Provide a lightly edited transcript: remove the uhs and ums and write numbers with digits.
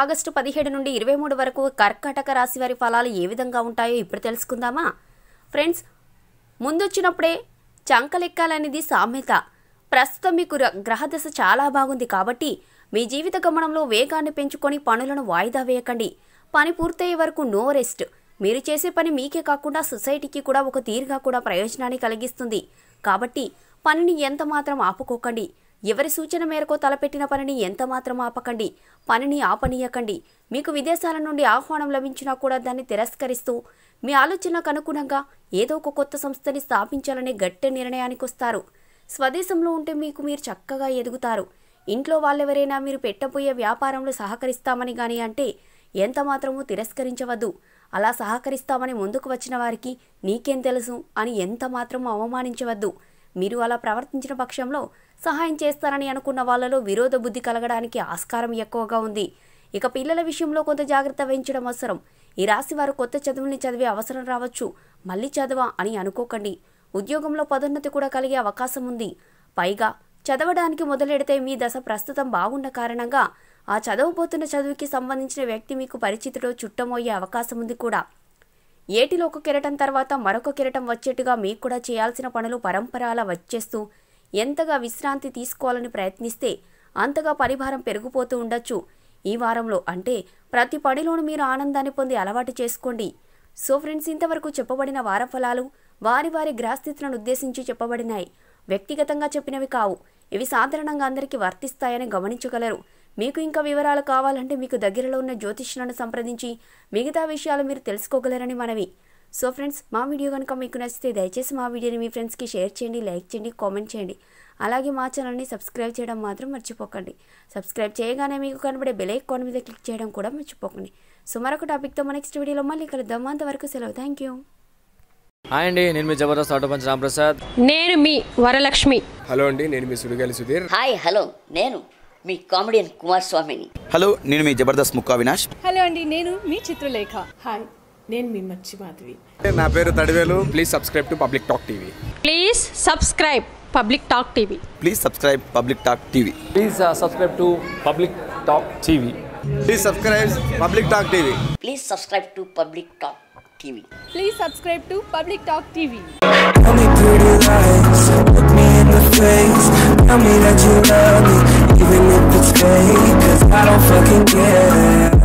August 17 నుండి 23 వరకు కర్కాటక రాశి వారి ఫలాలు ఏ విధంగా ఉంటాయో ఇప్పుడు తెలుసుకుందామా ఫ్రెండ్స్. ముందొచ్చినప్పుడే చంకలెక్కాలనేది సామెత. ప్రస్తుతం మీకు గ్రహదశ చాలా బాగుంది కాబట్టి మీ జీవిత గమనంలో వేగాన్ని పెంచుకొని పనులను వాయిదా వేయకండి. పని పూర్తయ్యే వరకు నో రెస్ట్. మీరు చేసే పని మీకే కాకుండా సొసైటీకి కూడా ఒక తీరుగా కూడా ప్రయోజనాన్ని కలిగిస్తుంది. కాబట్టి పనిని ఎంత మాత్రం ఆపుకోకండి. ఎవరి సూచన మేరకు తలపెట్టిన పనిని ఎంత మాత్రం ఆపకండి. పనిని ఆపనీయకండి. మీకు విదేశాల నుండి ఆహ్వానం లభించినా కూడా దాన్ని తిరస్కరిస్తూ మీ ఆలోచనకు అనుగుణంగా ఏదో ఒక కొత్త సంస్థని స్థాపించాలనే గట్టి నిర్ణయానికి వస్తారు. స్వదేశంలో ఉంటే మీరు చక్కగా ఎదుగుతారు. ఇంట్లో వాళ్ళెవరైనా మీరు పెట్టబోయే వ్యాపారంలో సహకరిస్తామని గాని అంటే ఎంత మాత్రమూ తిరస్కరించవద్దు. అలా సహకరిస్తామని ముందుకు వచ్చిన వారికి నీకేం తెలుసు అని ఎంత మాత్రం అవమానించవద్దు. మీరు అలా ప్రవర్తించిన పక్షంలో సహాయం చేస్తారని అనుకున్న వాళ్ళలో విరోధ బుద్ధి కలగడానికి ఆస్కారం ఎక్కువగా ఉంది. ఇక పిల్లల విషయంలో కొంత జాగ్రత్త వహించడం అవసరం. ఈ రాశి వారు కొత్త చదువుల్ని చదివే అవసరం రావచ్చు. మళ్ళీ చదవా అని అనుకోకండి. ఉద్యోగంలో పదోన్నతి కూడా కలిగే అవకాశం ఉంది. పైగా చదవడానికి మొదలెడితే మీ దశ ప్రస్తుతం బాగున్న కారణంగా ఆ చదవబోతున్న చదువుకి సంబంధించిన వ్యక్తి మీకు పరిచితుడో చుట్టమయ్యే అవకాశం ఉంది కూడా. ఏటిలో ఒక కిరటం తర్వాత మరొక కిరటం వచ్చేట్టుగా మీకు కూడా చేయాల్సిన పనులు పరంపరాల వచ్చేస్తూ ఎంతగా విశ్రాంతి తీసుకోవాలని ప్రయత్నిస్తే అంతగా పరిభారం పెరిగిపోతూ ఉండొచ్చు. ఈ వారంలో అంటే ప్రతి పనిలోనూ మీరు ఆనందాన్ని పొంది అలవాటు చేసుకోండి. సో ఫ్రెండ్స్, ఇంతవరకు చెప్పబడిన వార ఫలాలు వారి వారి గ్రహస్థితులను ఉద్దేశించి చెప్పబడినాయి. వ్యక్తిగతంగా చెప్పినవి కావు. ఇవి సాధారణంగా అందరికీ వర్తిస్తాయని గమనించగలరు. మీకు ఇంకా వివరాలు కావాలంటే మీకు దగ్గరలో ఉన్న జ్యోతిష్యులను సంప్రదించి మిగతా విషయాలు మీరు తెలుసుకోగలరని మనవి. సో ఫ్రెండ్స్, మా వీడియో కనుక మీకు నచ్చితే దయచేసి మా వీడియోని మీ ఫ్రెండ్స్కి షేర్ చేయండి, లైక్ చేయండి, కామెంట్ చేయండి. అలాగే మా ఛానల్ని సబ్స్క్రైబ్ చేయడం మాత్రం మర్చిపోకండి. సబ్స్క్రైబ్ చేయగానే మీకు కనబడే బెల్ ఐకాన్ మీద క్లిక్ చేయడం కూడా మర్చిపోకండి. సో మరొక టాపిక్తో మా నెక్స్ట్ వీడియోలో మళ్ళీ కలుద్దాం. అంతవరకు సెలవు. Thank you. హాయ్ అండి, నేను మీ జబర్దస్త్ ఆటో పంచ్ రాంప్రసాద్. నేను మీ వరలక్ష్మి. హలో అండి, నేను మీ సుడిగాలి సుధీర్. హాయ్ హలో, నేను మీ కామెడియన్ కుమార్ స్వామిని. హలో, నేను మీ జబర్దస్త్ ముక్కా వినాష్. హలో అండి, నేను మీ చిత్రలేఖ. హాయ్, నేను మీ మచ్చి మాధవి. నా పేరు Thadivelu. Please subscribe to public talk TV. Please subscribe public talk TV. Please subscribe public talk TV. Please subscribe to public talk TV. Please subscribe public talk TV. Please subscribe to public talk TV. Please subscribe to public talk TV. Tell me pretty lies, look me in the face. Tell me that you love me, even if it's fake, 'cause I don't fucking care.